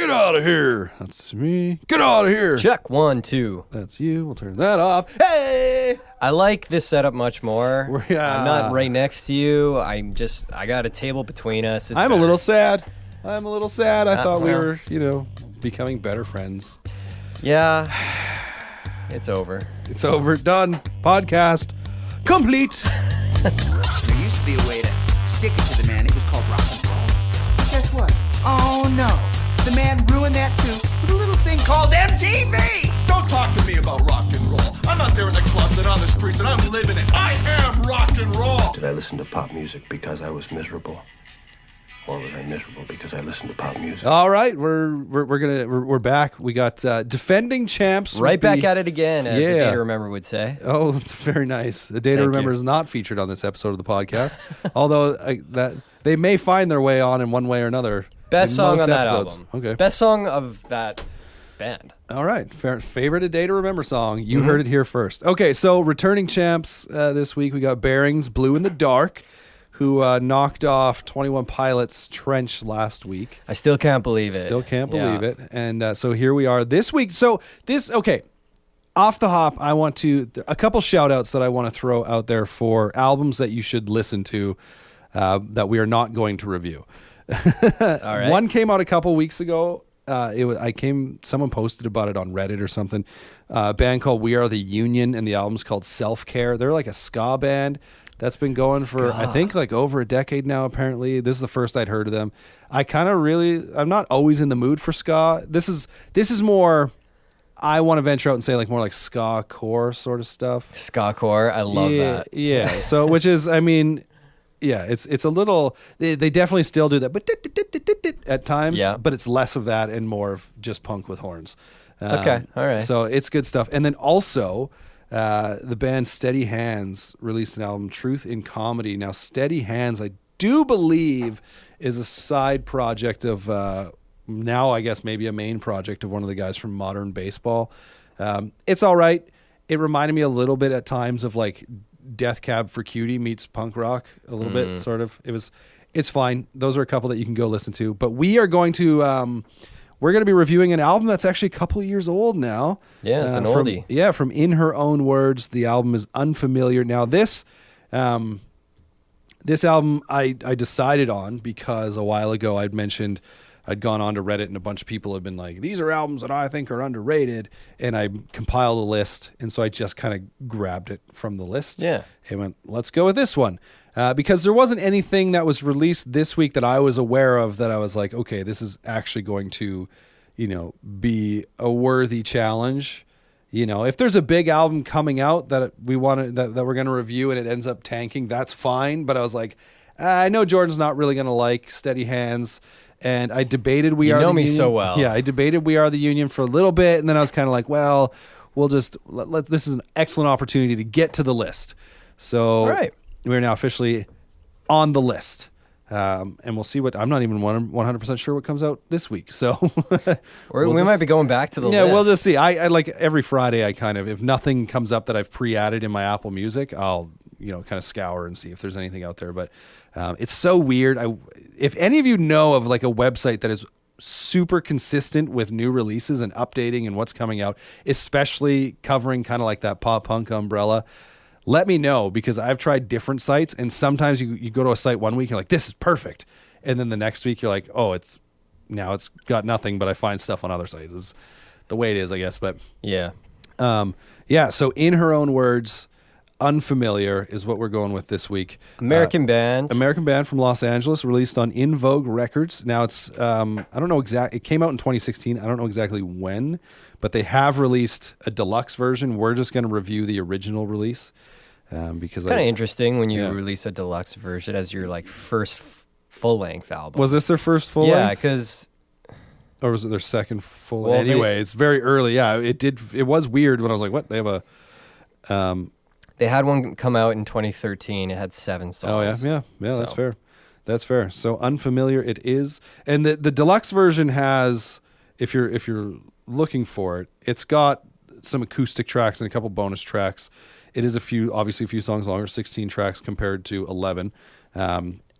Get out of here. That's me. Get out of here. Check 1, 2. That's you. We'll turn that off. Hey! I like this setup much more. Yeah. I'm not right next to you. I got a table between us. I'm a little sad. I thought we well. were, becoming better friends. Yeah. It's over. It's over. Done. Podcast complete. There used to be a way to stick it to the man. It was called rock and roll. But guess what? Oh no. The man ruined that too with a little thing called MTV. Don't talk to me about rock and roll. I'm not there in the clubs and on the streets, and I'm living it. I am rock and roll. Did I listen to pop music because I was miserable? Or was I miserable because I listened to pop music? All right, we're back. We got defending champs. Right back at it again, as Yeah. the Day to Remember would say. Oh, very nice. The Day to Thank Remember you. is not featured on this episode of the podcast, although that they may find their way on in one way or another. Best in song most on that episodes. album. Okay. Best song of that band. All right. Favorite A Day to Remember song. You heard it here first. Okay, so returning champs this week, we got Bearings, Blue in the Dark, who knocked off 21 Pilots' Trench last week. I still can't believe it. Still can't believe it. And so here we are this week. So off the hop, I want to, a couple shout outs that I want to throw out there for albums that you should listen to that we are not going to review. All right. One came out a couple weeks ago. Someone posted about it on Reddit or something. A band called We Are the Union, and the album's called Self Care. They're like a ska band that's been going for, I think, like over a decade now, apparently. This is the first I'd heard of them. I'm not always in the mood for ska. This is more, I want to venture out and say like more like ska core sort of stuff. Ska core. I love that. Yeah. So, which is, I mean, yeah, it's a little, they definitely still do that, but at times, Yeah. but it's less of that and more of just punk with horns. Okay, all right. So it's good stuff. And then also, the band Steady Hands released an album, Truth in Comedy. Now, Steady Hands, I do believe, is a side project of, now I guess maybe a main project of one of the guys from Modern Baseball. It's all right. It reminded me a little bit at times of like Death Cab for Cutie meets punk rock a little bit, sort of. It's fine. Those are a couple that you can go listen to. But we are going to we're going to be reviewing an album that's actually a couple of years old now. Yeah, it's an oldie. Yeah, from In Her Own Words. The album is Unfamiliar. Now this album I decided on because a while ago I'd mentioned I'd gone on to Reddit and a bunch of people have been like, these are albums that I think are underrated. And I compiled a list. And so I just kind of grabbed it from the list. Yeah. And went, let's go with this one. Because there wasn't anything that was released this week that I was aware of that I was like, okay, this is actually going to, be a worthy challenge. If there's a big album coming out that we want to, that we're going to review and it ends up tanking, that's fine. But I was like, I know Jordan's not really going to like Steady Hands. And I debated We Are the Union. You know me so well. Yeah, I debated We Are the Union for a little bit, and then I was kind of like, well, we'll just this is an excellent opportunity to get to the list. So All right. We're now officially on the list. And we'll see what, I'm not even 100% sure what comes out this week. So We might be going back to the list. Yeah, we'll just see. I like every Friday, I kind of, if nothing comes up that I've pre-added in my Apple Music, I'll, kind of scour and see if there's anything out there. But it's so weird. If any of you know of like a website that is super consistent with new releases and updating and what's coming out, especially covering kind of like that pop punk umbrella, let me know, because I've tried different sites, and sometimes you go to a site one week, you're like, this is perfect. And then the next week you're like, oh, it's got nothing, but I find stuff on other sites. It's the way it is, I guess. But Yeah. So In Her Own Words, Unfamiliar is what we're going with this week. American band from Los Angeles, released on In Vogue Records. Now it's, I don't know exactly, it came out in 2016. I don't know exactly when, but they have released a deluxe version. We're just going to review the original release. Because kind of interesting when you release a deluxe version as your like first full-length album. Was this their first full Yeah, length? because Or was it their second full? Well, anyway, it's very early. Yeah, it was weird when I was like, what? They have a... they had one come out in 2013. It had 7 songs. Oh, yeah. That's fair. That's fair. So Unfamiliar it is. And the deluxe version has, if you're looking for it, it's got some acoustic tracks and a couple bonus tracks. It is obviously a few songs longer, 16 tracks compared to 11,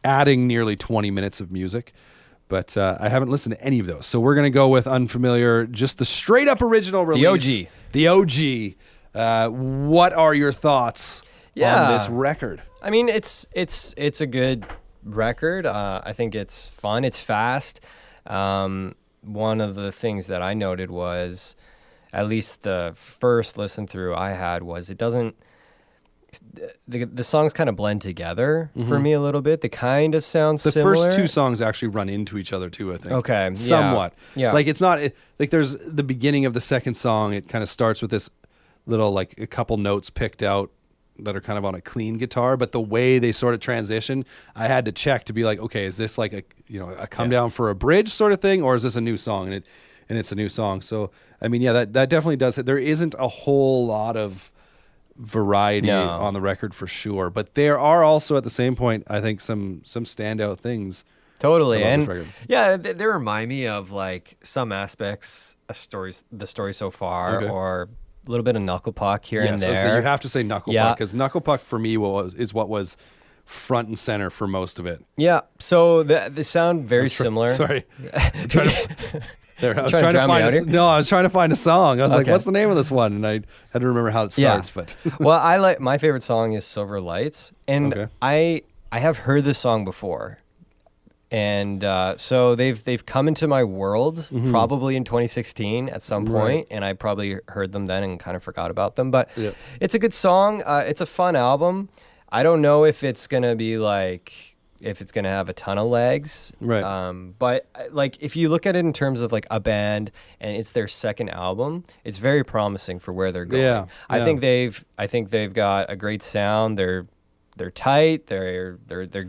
adding nearly 20 minutes of music. But I haven't listened to any of those. So we're going to go with Unfamiliar, just the straight up original release. The OG. What are your thoughts on this record? I mean, it's a good record. I think it's fun. It's fast. One of the things that I noted was, at least the first listen through I had, was it doesn't, the songs kind of blend together for me a little bit. They kind of sound similar. The first two songs actually run into each other too, I think. Okay. Somewhat. Yeah. Like it's not, like there's the beginning of the second song, it kind of starts with this little, like a couple notes picked out that are kind of on a clean guitar, but the way they sort of transition, I had to check to be like, okay, is this like a come down for a bridge sort of thing, or is this a new song? And it's a new song. So I mean, yeah, that definitely does it. There isn't a whole lot of variety on the record for sure, but there are also at the same point, I think some standout things. Totally. about this And record. Yeah, they remind me of like some aspects of the story so far, Okay. or A little bit of Knuckle Puck here and Yes, so there. you have to say Knuckle Puck, because Knuckle Puck for me is what was front and center for most of it. Yeah. So they sound very similar. Sorry, I'm trying to. There, I was Trying to trying to drown me find out here? no, I was trying to find a song. I was like, Okay. "What's the name of this one?" And I had to remember how it starts. But Well, I like, my favorite song is Silver Lights, and Okay. I have heard this song before, and so they've come into my world probably in 2016 at some point, and I probably heard them then and kind of forgot about them. But Yep. it's a good song. It's a fun album. I don't know if it's gonna be like, if it's gonna have a ton of legs, Right. But like, if you look at it in terms of like a band and it's their second album, it's very promising for where they're going. Yeah, I yeah. think they've got a great sound. They're tight. They're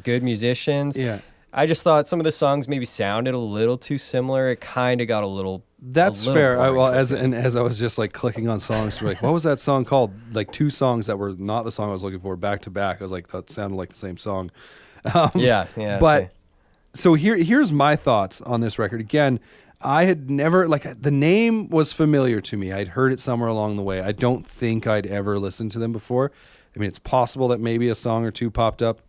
good musicians. Yeah. I just thought some of the songs maybe sounded a little too similar. It kind of got a little. that's little fair. boring As towards the end. I was just like clicking on songs, to be like, what was that song called? Like two songs that were not the song I was looking for back to back. I was like, that sounded like the same song. Yeah. But so here's my thoughts on this record. Again, I had never, like, the name was familiar to me. I'd heard it somewhere along the way. I don't think I'd ever listened to them before. I mean, it's possible that maybe a song or two popped up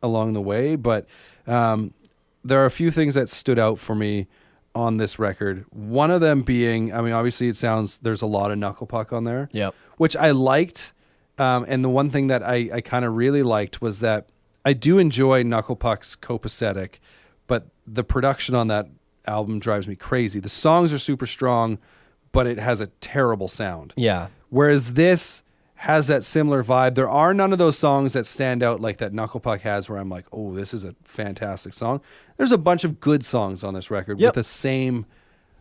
along the way, but there are a few things that stood out for me on this record. One of them being, I mean, obviously it sounds, there's a lot of Knuckle Puck on there, Yep. which I liked. And the one thing that I kind of really liked was that I do enjoy Knuckle Puck's copacetic, but the production on that album drives me crazy. The songs are super strong, but it has a terrible sound. Yeah. Whereas this has that similar vibe. There are none of those songs that stand out like that Knuckle Puck has, where I'm like, oh, this is a fantastic song. There's a bunch of good songs on this record with the same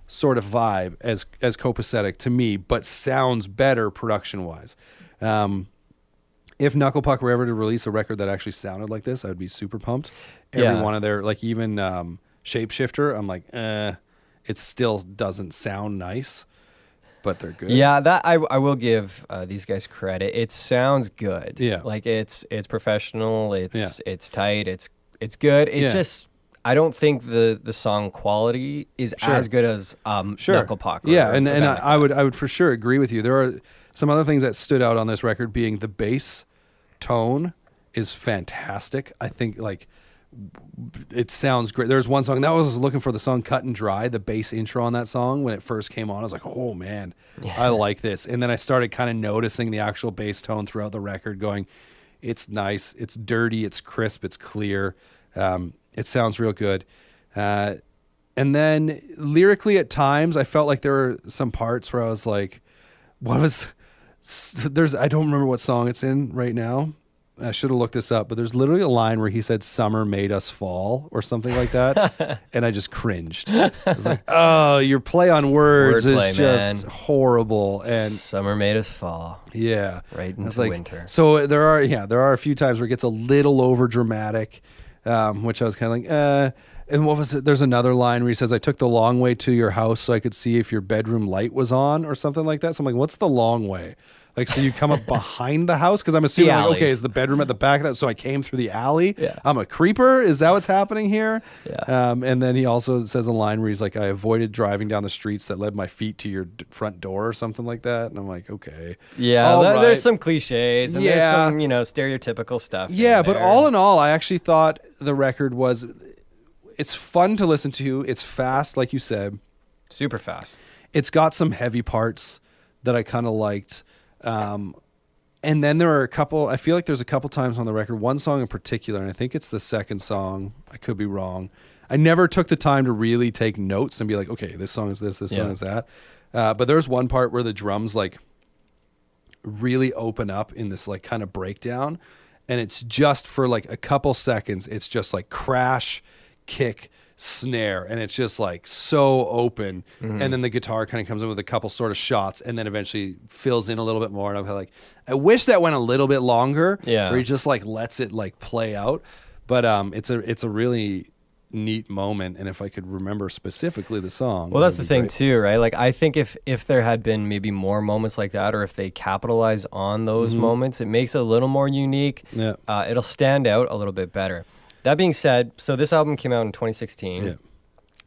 sort of vibe as copacetic to me, but sounds better production-wise. If Knuckle Puck were ever to release a record that actually sounded like this, I would be super pumped. Every one of their, like even Shapeshifter, I'm like, it still doesn't sound nice, but they're good. Yeah, that I will give these guys credit. It sounds good. Yeah. Like it's professional. It's tight. It's good. It just, I don't think the song quality is as good as Knuckle Puck. Yeah, and I would for sure agree with you. There are some other things that stood out on this record, being the bass tone is fantastic. I think like it sounds great. There's one song that I was looking for, the song Cut and Dry, the bass intro on that song when it first came on. I was like, oh man, I like this. And then I started kind of noticing the actual bass tone throughout the record, going, it's nice, it's dirty, it's crisp, it's clear. It sounds real good. And then lyrically at times, I felt like there were some parts where I was like, I don't remember what song it's in right now. I should have looked this up, but there's literally a line where he said "Summer made us fall" or something like that, and I just cringed. I was like, "Oh, your play on words Wordplay, is just man. horrible." And Summer made us fall. yeah, Right I was into like, winter. So there are a few times where it gets a little over dramatic, which I was kind of like, And what was it? There's another line where he says, "I took the long way to your house so I could see if your bedroom light was on," or something like that. So I'm like, what's the long way? Like, so you come up behind the house? Because I'm assuming, like, okay, alleys. is the bedroom at the back of that? So I came through the alley. Yeah. I'm a creeper. Is that what's happening here? Yeah. And then he also says a line where he's like, "I avoided driving down the streets that led my feet to your front door," or something like that. And I'm like, okay. Yeah, All right. there's some cliches and there's Yeah. some, stereotypical stuff. Yeah, in but there. all in all, I actually thought the record was, it's fun to listen to. It's fast, like you said. Super fast. It's got some heavy parts that I kind of liked. And then there are a couple, I feel like there's a couple times on the record, one song in particular, and I think it's the second song. I could be wrong. I never took the time to really take notes and be like, okay, this song is this song is that. But there's one part where the drums like really open up in this like kind of breakdown. And it's just for like a couple seconds, it's just like crash, kick, snare, and it's just like so open. And then the guitar kind of comes in with a couple sort of shots and then eventually fills in a little bit more. And I'm like, I wish that went a little bit longer, where he just like lets it like play out. But it's a really neat moment, and if I could remember specifically the song, well, that's the thing great. too, right? Like I think if there had been maybe more moments like that, or if they capitalize on those moments, it makes it a little more unique. It'll stand out a little bit better. That being said, so this album came out in 2016.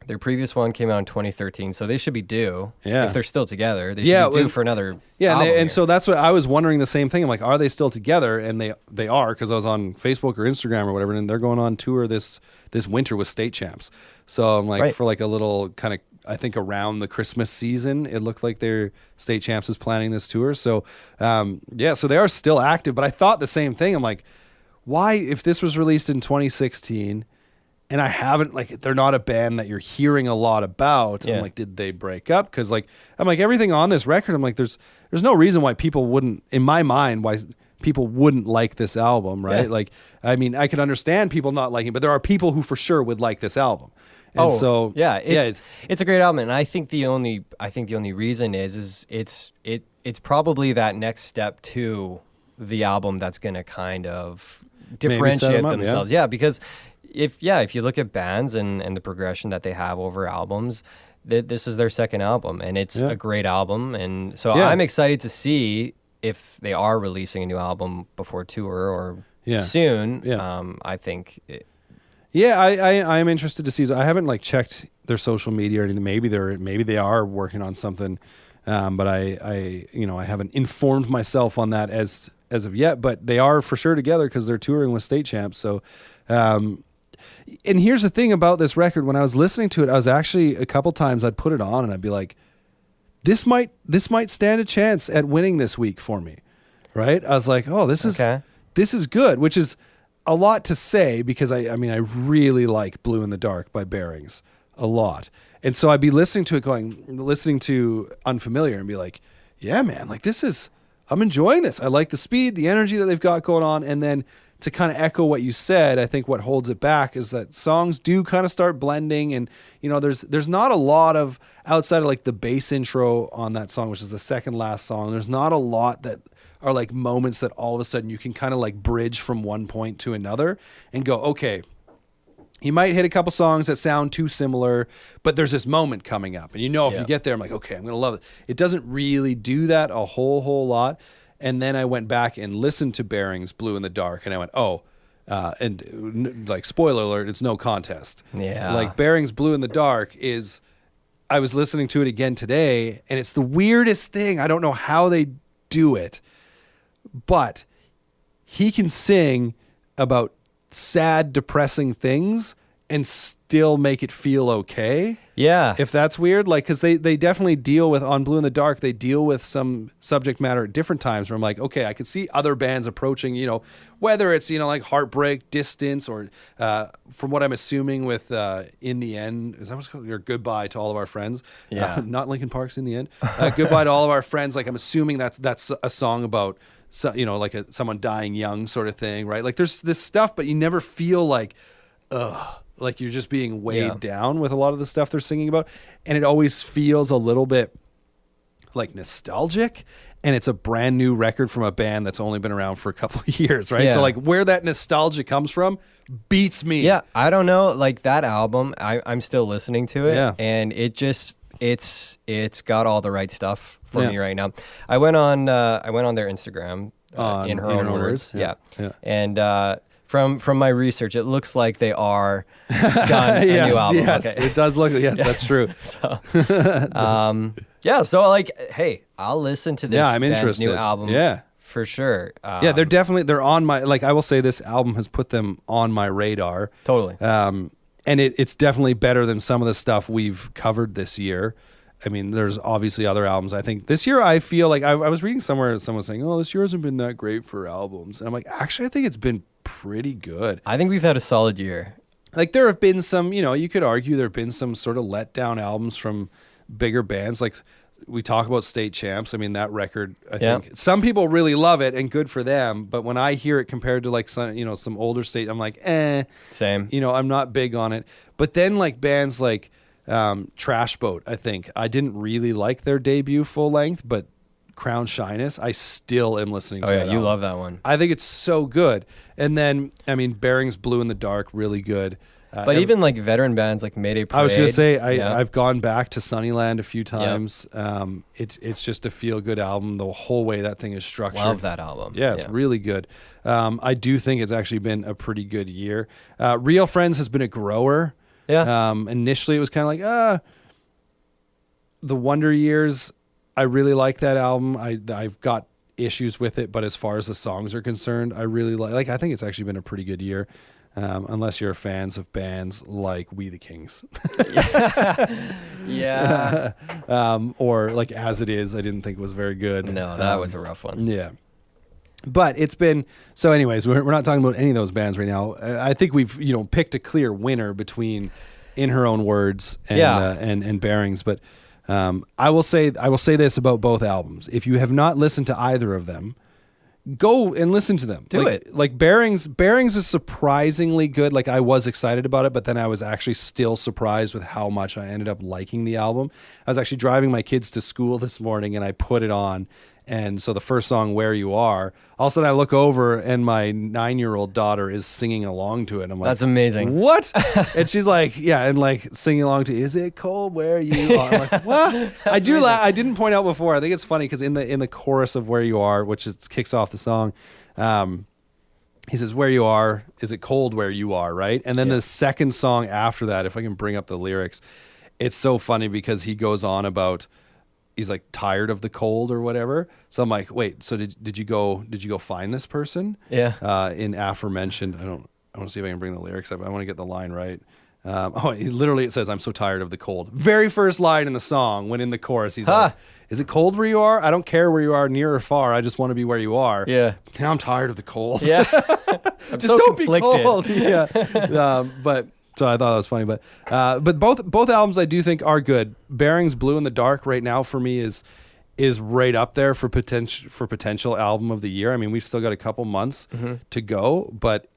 Their previous one came out in 2013, so they should be due. If they're still together, they should be due for another album and so that's what I was wondering, the same thing. I'm like, are they still together? And they are, because I was on Facebook or Instagram or whatever, and they're going on tour this winter with State Champs. So I'm like, for like a little kind of, I think around the Christmas season, it looked like their State Champs is planning this tour. So so they are still active. But I thought the same thing. I'm like, why, if this was released in 2016 and I haven't, like, they're not a band that you're hearing a lot about, I'm like, did they break up? Because like, I'm like, everything on this record, I'm like, there's no reason why people wouldn't, in my mind, why people wouldn't like this album, right? Like, I mean, I could understand people not liking it, but there are people who for sure would like this album. And it's a great album, and I think the only reason is it's probably that next step to the album that's going to kind of differentiate themselves. Because if you look at bands and the progression that they have over albums, this is their second album, and it's a great album. And so I'm excited to see if they are releasing a new album before tour or soon. I think I am interested to see. I haven't like checked their social media or anything. Maybe they are working on something, but I haven't informed myself on that as of yet. But they are for sure together because they're touring with State Champs. So, and here's the thing about this record: when I was listening to it, I was actually a couple times I'd put it on and I'd be like, this might stand a chance at winning this week for me, right? I was like, oh, this is good, which is a lot to say because I really like Blue in the Dark by Bearings a lot. And so I'd be listening to Unfamiliar and be like, yeah, man, like I'm enjoying this. I like the speed, the energy that they've got going on. And then to kind of echo what you said, I think what holds it back is that songs do kind of start blending. And, there's not a lot of, outside of like the bass intro on that song, which is the second last song, there's not a lot that are like moments that all of a sudden you can kind of like bridge from one point to another and go, okay, you might hit a couple songs that sound too similar, but there's this moment coming up. And if you get there, I'm like, okay, I'm going to love it. It doesn't really do that a whole lot. And then I went back and listened to Bearings, Blue in the Dark, and I went, and like, spoiler alert, it's no contest. Like Bearings, Blue in the Dark I was listening to it again today, and it's the weirdest thing. I don't know how they do it, but he can sing about sad, depressing things and still make it feel okay. If that's weird, like, because they definitely deal with, on Blue in the Dark, they deal with some subject matter at different times where I'm like, okay, I could see other bands approaching, whether it's, like heartbreak, distance, or from what I'm assuming with In the End, is that what's called? Or Goodbye to All of Our Friends. Not Linkin Park's In the End. Goodbye to All of Our Friends. Like, I'm assuming that's a song about, like someone dying young sort of thing, right? Like, there's this stuff, but you never feel like, ugh. Like you're just being weighed down with a lot of the stuff they're singing about. And it always feels a little bit like nostalgic. And it's a brand new record from a band that's only been around for a couple of years, right? So like where that nostalgia comes from beats me. I don't know. Like that album, I'm still listening to it. And it just, it's got all the right stuff for me right now. I went on their Instagram in her own words. And, From my research, it looks like they are done a new album. It does look. Yes, that's true. So, so like, hey, I'll listen to this band's new album. For sure. They're on my, like, I will say this album has put them on my radar. Totally. and it's definitely better than some of the stuff we've covered this year. I mean, there's obviously other albums. I think this year I feel like I was reading somewhere someone saying, "Oh, this year hasn't been that great for albums," and I'm like, actually, I think it's been pretty good. I think we've had a solid year. Like there have been some, you could argue there have been some sort of letdown albums from bigger bands. Like we talk about State Champs. I mean, that record, I think some people really love it and good for them. But when I hear it compared to like some older State, I'm like, Same. I'm not big on it. But then like bands like Trash Boat, I think I didn't really like their debut full length, but Crown Shyness, I still am listening to. Oh yeah, that you album. love that one. I think it's so good. And then, I mean, Bearings Blue in the Dark, really good. But even like veteran bands like Mayday Parade. I was going to say, I've gone back to Sunnyland a few times. Yep. It's just a feel-good album the whole way that thing is structured. Love that album. Yeah, it's really good. I do think it's actually been a pretty good year. Real Friends has been a grower. Yeah. Initially, it was kind of like, The Wonder Years, I really like that album. I've got issues with it, but as far as the songs are concerned, I really like I think it's actually been a pretty good year. Unless you're fans of bands like We the Kings. Yeah. Or like As It Is, I didn't think was very good. No, that was a rough one. Yeah. But it's been, so anyways, we're not talking about any of those bands right now. I think we've, picked a clear winner between In Her Own Words and and Bearings. But I will say this about both albums. If you have not listened to either of them, go and listen to them. Do it. Like Bearings is surprisingly good. Like I was excited about it, but then I was actually still surprised with how much I ended up liking the album. I was actually driving my kids to school this morning and I put it on. And so the first song, Where You Are, all of a sudden I look over and my 9-year-old daughter is singing along to it. I'm like, that's amazing. What? And she's like, yeah, and like singing along to, Is it cold where you are? I'm like, what? I do I didn't point out before. I think it's funny because in the chorus of Where You Are, which kicks off the song, he says, Where you are, is it cold where you are, right? And then the second song after that, if I can bring up the lyrics, it's so funny because he goes on about, he's like tired of the cold or whatever. So I'm like, wait, so did you go find this person? Yeah. In aforementioned, I want to see if I can bring the lyrics up. I want to get the line right. It says, I'm so tired of the cold. Very first line in the song, when in the chorus, he's like, is it cold where you are? I don't care where you are, near or far. I just want to be where you are. Yeah. Now I'm tired of the cold. Yeah. I'm just so don't conflicted. be cold. Yeah. But so I thought that was funny. But both albums I do think are good. Bearings Blue in the Dark right now for me is right up there for potential album of the year. I mean, we've still got a couple months to go, but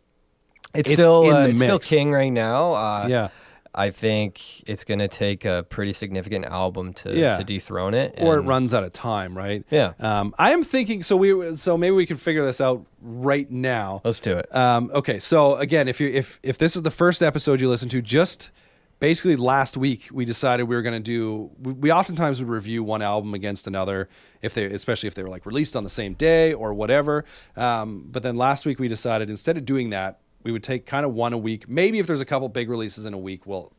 It's still in the it's still mix. King right now. Yeah. I think it's going to take a pretty significant album to dethrone it. Or it and- runs out of time, right? Yeah. I am thinking, so maybe we can figure this out right now. Let's do it. Okay, so again, if this is the first episode you listen to, just basically last week we decided we were going to do. We oftentimes would review one album against another, especially if they were like released on the same day or whatever. But then last week we decided instead of doing that, we would take kind of one a week. Maybe if there's a couple big releases in a week, we'll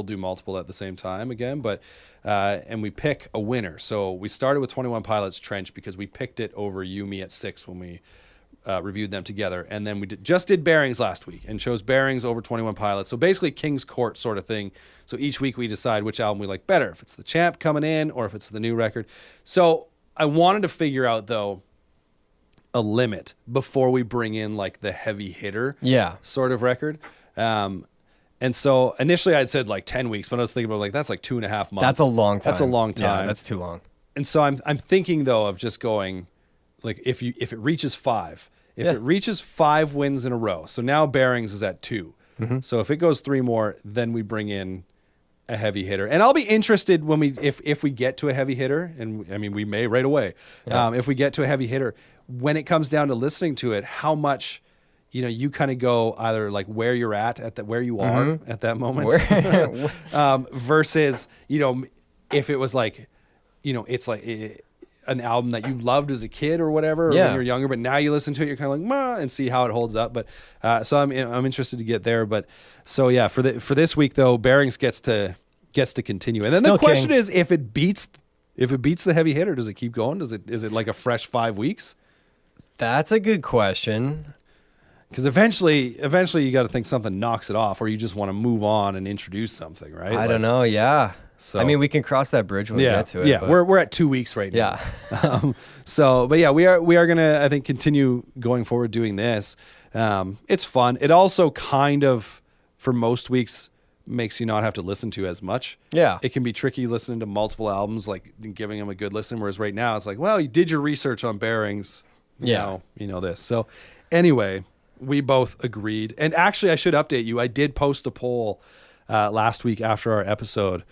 do multiple at the same time again. But and we pick a winner. So we started with 21 Pilots Trench because we picked it over You Me at 6 when we reviewed them together. And then we just did Bearings last week and chose Bearings over 21 Pilots. So basically King's Court sort of thing. So each week we decide which album we like better, if it's the Champ coming in or if it's the new record. So I wanted to figure out, though, a limit before we bring in like the heavy hitter sort of record. And so initially I'd said like 10 weeks, but I was thinking about like, that's like 2.5 months. That's a long time. That's a long time. Yeah, that's too long. And so I'm thinking though of just going like, if it reaches 5, it reaches 5 wins in a row. So now Bearings is at 2. Mm-hmm. So if it goes 3 more, then we bring in a heavy hitter. And I'll be interested when if we get to a heavy hitter, and I mean, we may right away, if we get to a heavy hitter, when it comes down to listening to it, how much, you kind of go either like where you're at where you are at that moment versus, if it was like, it's like an album that you loved as a kid or whatever, or when you're younger, but now you listen to it, you're kind of like, "Meh," and see how it holds up. But so I'm interested to get there. But so yeah, for this week though, Bearings gets to continue. And then Still the question King. is, if it beats the heavy hitter, does it keep going? Is it like a fresh 5 weeks? That's a good question. Because eventually you got to think something knocks it off, or you just want to move on and introduce something, right? I don't know. Yeah. So I mean, we can cross that bridge when we get to it. Yeah, but- we're at 2 weeks right now. Yeah. But yeah, we are gonna, I think, continue going forward doing this. It's fun. It also kind of, for most weeks, makes you not have to listen to as much. Yeah. It can be tricky listening to multiple albums, like giving them a good listen. Whereas right now, it's like, well, you did your research on Bearings. Yeah. You know this. So anyway, we both agreed. And actually, I should update you. I did post a poll last week after our episode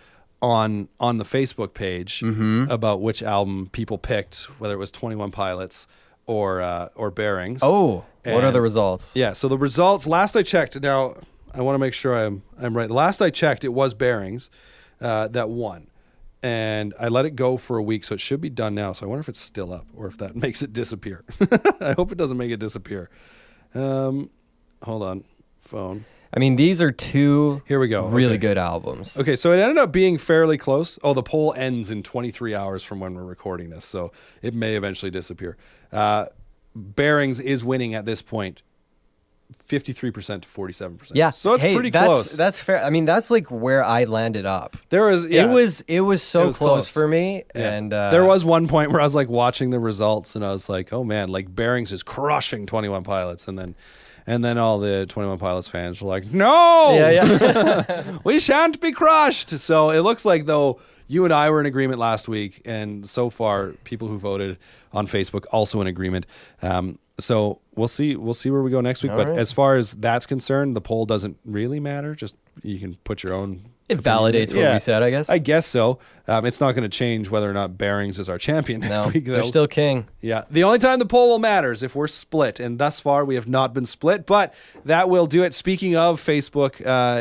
on the Facebook page about which album people picked, whether it was 21 Pilots or Bearings. Oh, what are the And- results? Yeah, so the results, last I checked, now I want to make sure I'm right. The last I checked, it was Bearings that won. And I let it go for a week, so it should be done now. So I wonder if it's still up or if that makes it disappear. I hope it doesn't make it disappear. Hold on, phone. I mean, these are two Here we go. really Okay. good albums. Okay, so it ended up being fairly close. Oh, the poll ends in 23 hours from when we're recording this, so it may eventually disappear. Bearings is winning at this point, 53% to 47%. Yeah. So it's hey, pretty that's, close. That's fair. I mean, that's like where I landed up. There was, yeah, It was so It was close, close. for me. yeah. And there was one point where I was like watching the results and I was like, oh man, like Bearings is crushing 21 Pilots. And then all the 21 Pilots fans were like, no, yeah. we shan't be crushed. So it looks like, though, you and I were in agreement last week, and so far, people who voted on Facebook also in agreement. So we'll see where we go next week. All But right. as far as that's concerned, the poll doesn't really matter. Just you can put your own. It validates what we said, I guess. I guess so. It's not going to change whether or not Bearings is our champion next No, week. they're though. still king. Yeah. The only time the poll will matter is if we're split. And thus far, we have not been split, but that will do it. Speaking of Facebook,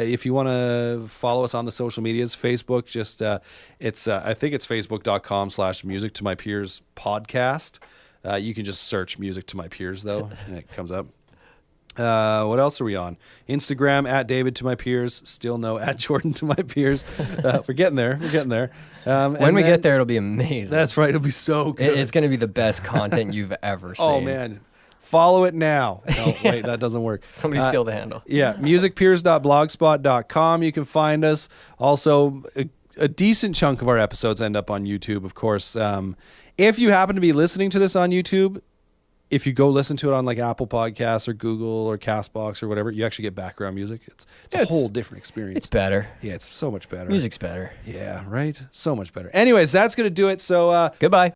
if you want to follow us on the social medias, Facebook, just it's I think it's facebook.com/music to my peers podcast. You can just search music to my peers, though, and it comes up. What else are we on? Instagram at David to my peers. Still no at Jordan to my peers. We're getting there. When we get there, it'll be amazing. That's right. It'll be so good. It's going to be the best content you've ever seen. Oh man, follow it now. No, wait, that doesn't work. Somebody steal the handle. Yeah, musicpeers.blogspot.com. You can find us. Also, a decent chunk of our episodes end up on YouTube, of course. If you happen to be listening to this on YouTube, if you go listen to it on like Apple Podcasts or Google or Castbox or whatever, you actually get background music. It's a whole different experience. It's better. Yeah, it's so much better. Music's better. Yeah, right? So much better. Anyways, that's going to do it. So Goodbye.